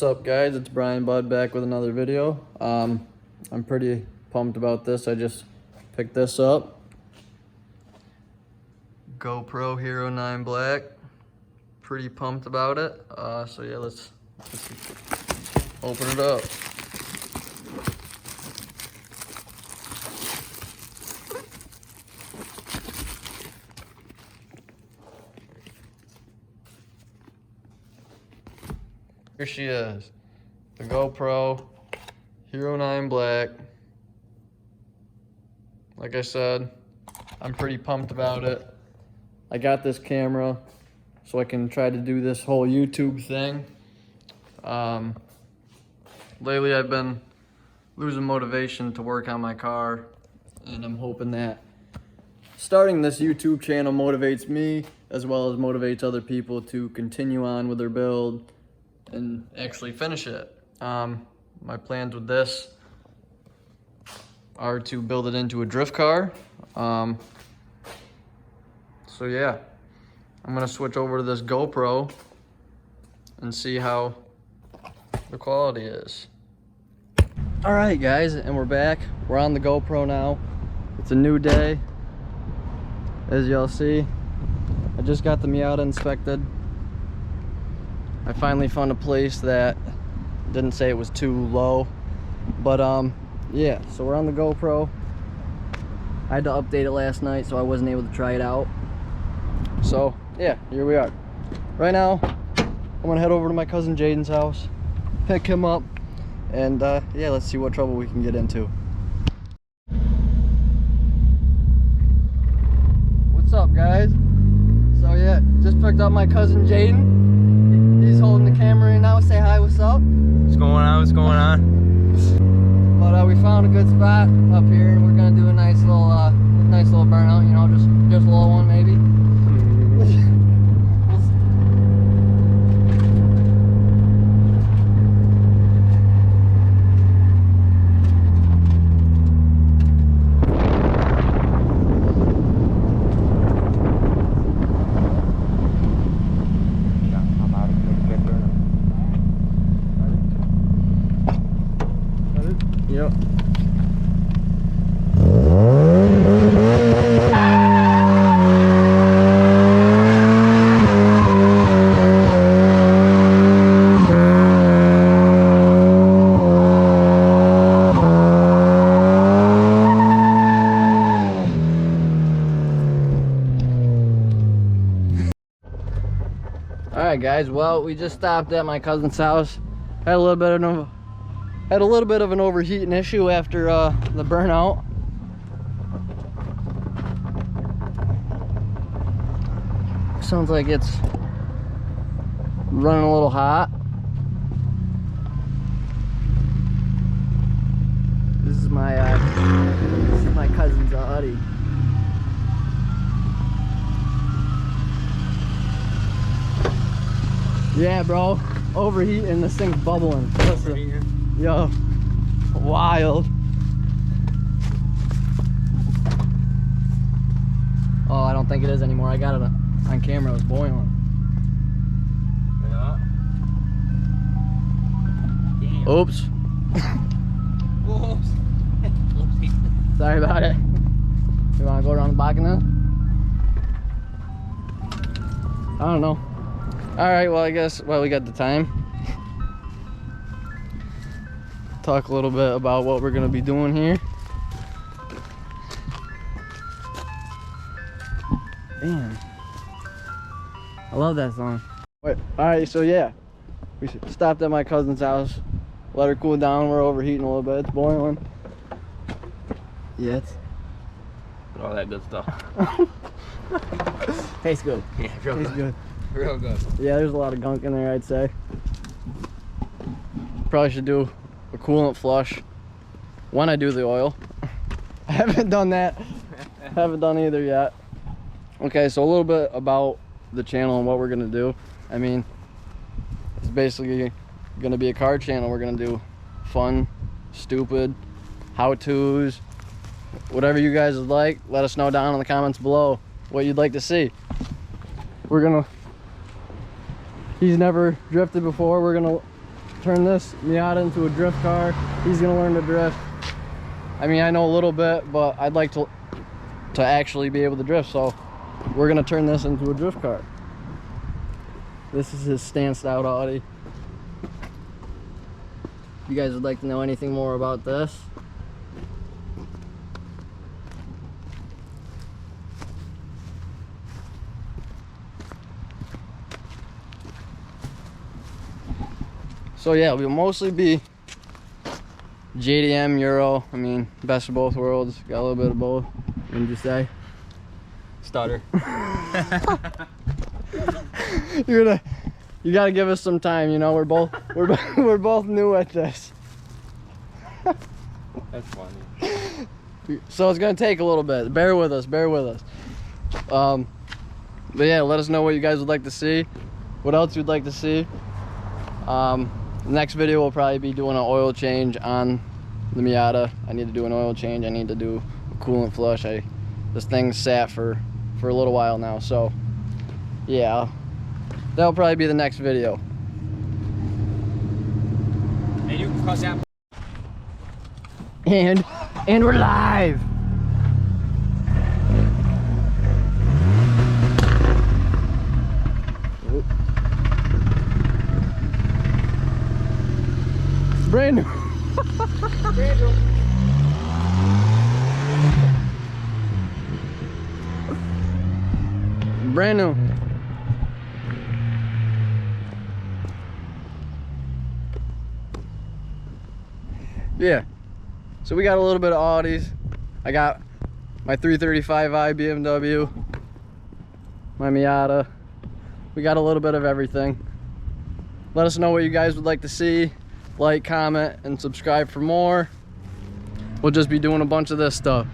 What's up, guys? It's Brian Budd back with another video. I'm pretty pumped about this. I just picked this up. GoPro Hero 9 Black. Pretty pumped about it. So yeah, let's open it up. Here she is, the GoPro Hero 9 Black. Like I said, I'm pretty pumped about it. I got this camera so I can try to do this whole YouTube thing. Lately I've been losing motivation to work on my car, and I'm hoping that starting this YouTube channel motivates me as well as motivates other people to continue on with their build and actually finish it. My plans with this are to build it into a drift car. So yeah, I'm gonna switch over to this GoPro and see how the quality is. All right, guys, and we're back. We're on the GoPro now. It's a new day, as y'all see. I just got the Miata inspected. I finally found a place that didn't say it was too low, but yeah, so we're on the GoPro. I had to update it last night, so I wasn't able to try it out. So yeah, here we are. Right now, I'm gonna head over to my cousin Jaden's house, pick him up, and yeah, let's see what trouble we can get into. What's up, guys? So yeah, just picked up my cousin Jaden. He's holding the camera right now. Say hi, what's up? What's going on? What's going on? But we found a good spot up here, and we're gonna do a nice little burnout. You know, just a little one maybe. Yep. Alright guys, well, we just stopped at my cousin's house. Had a little bit of an overheating issue after the burnout. Sounds like it's running a little hot. This is my cousin's Audi. Yeah, bro, overheating. This thing's bubbling. Listen. Yo, wild. Oh, I don't think it is anymore. I got it on camera. It was boiling. Yeah. Damn. Oops. Whoops. Sorry about it. You want to go around the back and then? I don't know. All right, well, I guess while we got the time, talk a little bit about what we're gonna be doing here. Man, I love that song. Wait, all right, so yeah, we stopped at my cousin's house, let her cool down. We're overheating a little bit. It's boiling. Yeah, it's All that good stuff. tastes good. Yeah, real Tastes good. Real good. Yeah, there's a lot of gunk in there, I'd say. Probably should do a coolant flush when I do the oil. I haven't done that. Haven't done either yet. Okay, so a little bit about the channel and what we're gonna do. I mean, it's basically gonna be a car channel. We're gonna do fun, stupid, how-tos, whatever you guys would like. Let us know down in the comments below what you'd like to see. He's never drifted before. We're gonna turn this Miata into a drift car. He's gonna learn to drift. I mean, I know a little bit, but I'd like to actually be able to drift, so we're gonna turn this into a drift car. This is his stanced out Audi. If you guys would like to know anything more about this, so yeah, we'll mostly be JDM, Euro. I mean, best of both worlds. Got a little bit of both. What did you say? Stutter. You gotta give us some time. You know, we're both new at this. That's funny. So it's gonna take a little bit. Bear with us. But yeah, let us know what you guys would like to see. What else you'd like to see. Next video will probably be doing an oil change on the Miata. I need to do an oil change. I need to do a coolant flush. This thing's sat for a little while now, so yeah, that'll probably be the next video. And you can cross out. And we're live. Brand new. Brand new. Yeah. So we got a little bit of Audis. I got my 335i BMW, my Miata. We got a little bit of everything. Let us know what you guys would like to see. Like, comment, and subscribe for more. We'll just be doing a bunch of this stuff.